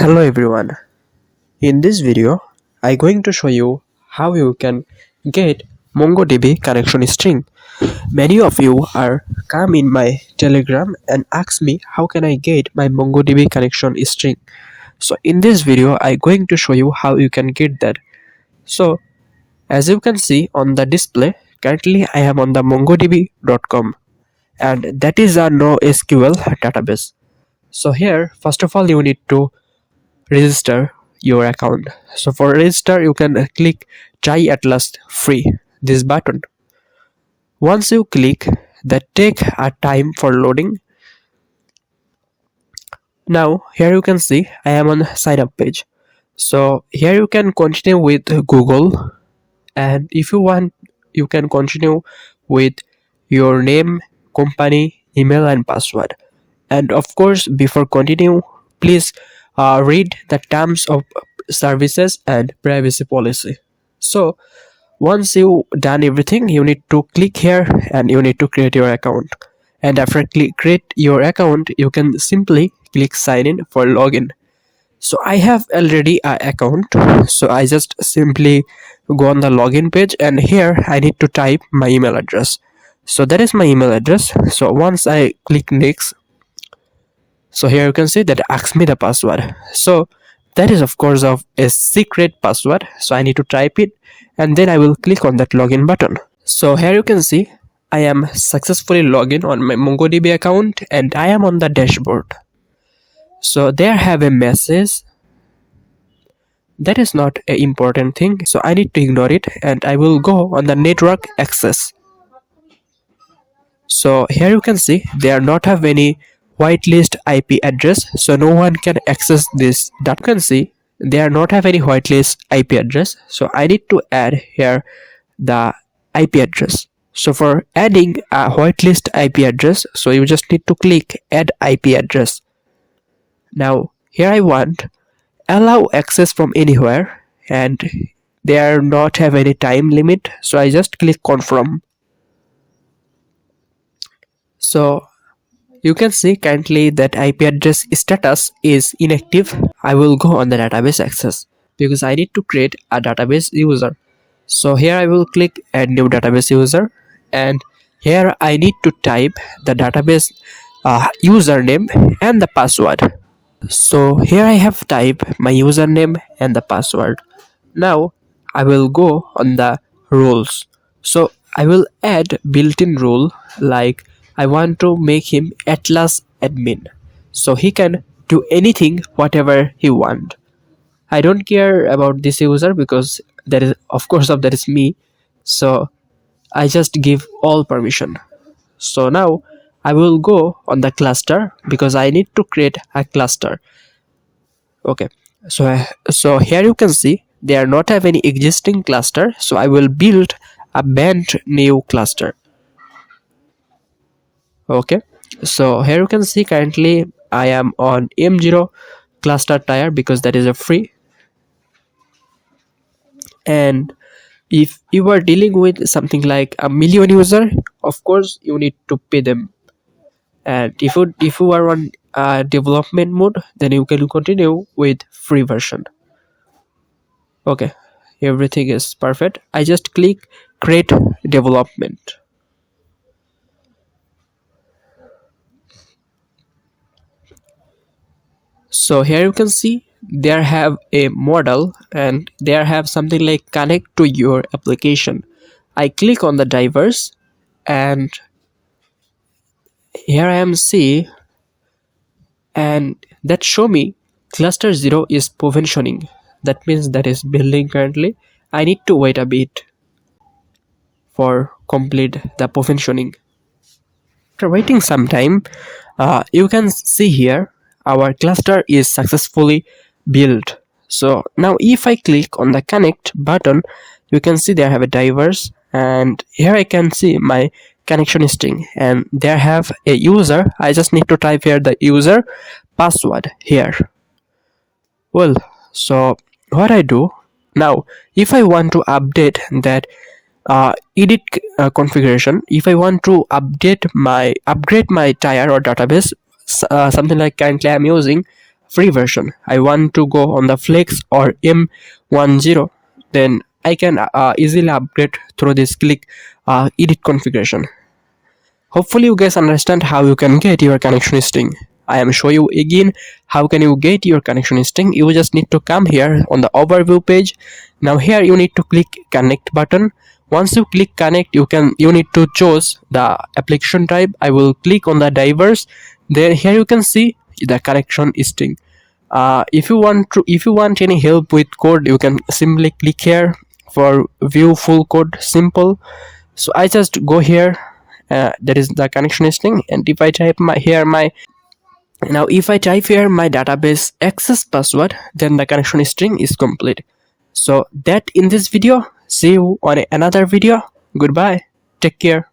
Hello everyone. In this video, I'm going to show you how you can get MongoDB connection string. Many of you are come in my Telegram and ask me how can I get my MongoDB connection string. So in this video, I'm going to show you how you can get that. So as you can see on the display, currently I am on the mongodb.com and that is a NoSQL database. So here, first of all, you need to register your account. So for register, you can click try at last free, this button. Once you click, that take a time for loading. Now here you can see I am on sign up page. So here you can continue with Google, and if you want you can continue with your name, company, email and password. And of course, before continue, please read the terms of services and privacy policy. So once you done everything, you need to click here and you need to create your account. And after create your account, you can simply click sign in for login. So I have already an account, so I just simply go on the login page, and here I need to type my email address. So that is my email address. So once I click next, so here you can see that asks me the password. So that is of course of a secret password, so I need to type it and then I will click on that login button. So here you can see I am successfully logged in on my MongoDB account and I am on the dashboard. So there have a message. That is not an important thing, so I need to ignore it and I will go on the network access. So here you can see they are not have any whitelist IP address, so no one can access this data. You can see they are not have any whitelist IP address, so I need to add here the IP address. So for adding a whitelist IP address, so you just need to click add IP address. Now here I want allow access from anywhere and they are not have any time limit, so I just click confirm. So you can see currently that IP address status is inactive. I will go on the database access because I need to create a database user. So here I will click add new database user, and here I need to type the database username and the password. So here I have typed my username and the password. Now I will go on the roles. So I will add built-in rule, like I want to make him Atlas admin, so he can do anything whatever he want. I don't care about this user because that is of course that is me, so I just give all permission. So now I will go on the cluster because I need to create a cluster. Okay, so here you can see they are not have any existing cluster, so I will build a brand new cluster. Okay, so here you can see currently I am on M0 cluster tier because that is a free. And if you are dealing with something like a million user, of course you need to pay them. And if you are on development mode, then you can continue with free version. Okay, everything is perfect. I just click create development. So here you can see there have a model and there have something like connect to your application. I click on the drivers and here I am see, and that show me cluster 0 is provisioning. That means that is building currently. I need to wait a bit for complete the provisioning. After waiting some time, you can see here our cluster is successfully built. So now if I click on the connect button, you can see there have a drivers, and here I can see my connection string, and there have a user. I just need to type here the user password here. Well, so what I do now, if I want to update that edit configuration, if I want to upgrade my tier or database, something like currently I'm using free version. I want to go on the Flex or M10, then I can easily upgrade through this click edit configuration. Hopefully you guys understand how you can get your connection string. I am show you again how can you get your connection string. You just need to come here on the overview page. Now here you need to click connect button. Once you click connect, you need to choose the application type. I will click on the diverse. Then here you can see the connection string. If you want any help with code, you can simply click here for view full code simple. So I just go here, that is the connection string, and if I type if I type here my database access password, then the connection string is complete. So that in this video. See you on another video. Goodbye, take care.